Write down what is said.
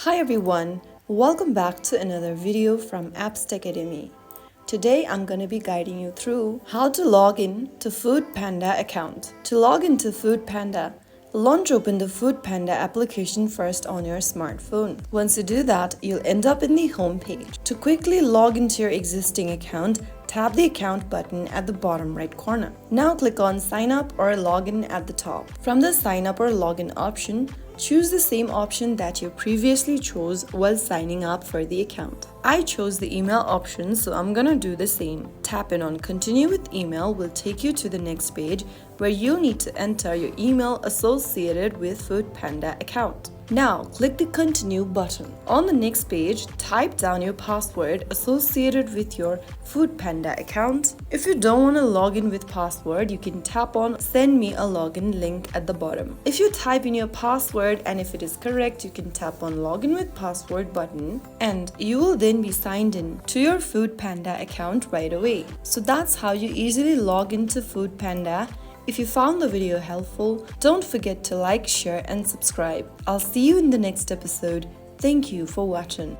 Hi everyone, welcome back to another video from Apps Academy. Today I'm going to be guiding you through how to log in to FoodPanda account. To log into FoodPanda, open the FoodPanda application first on your smartphone. Once you do that, you'll end up in the home page. To quickly log into your existing account, tap the account button at the bottom right corner. Now click on sign up or login at the top. From the sign up or login option, choose the same option that you previously chose while signing up for the account. I chose the email option, so I'm gonna do the same. Tapping on continue with email will take you to the next page where you'll need to enter your email associated with FoodPanda account. Now click the continue button. On the next page, type down your password associated with your FoodPanda account. If you don't want to log in with password, you can tap on send me a login link at the bottom. If you type in your password and if it is correct, you can tap on login with password button and you will then be signed in to your FoodPanda account right away. So that's how you easily log into FoodPanda. If you found the video helpful, don't forget to like, share and subscribe. I'll see you in the next episode. Thank you for watching.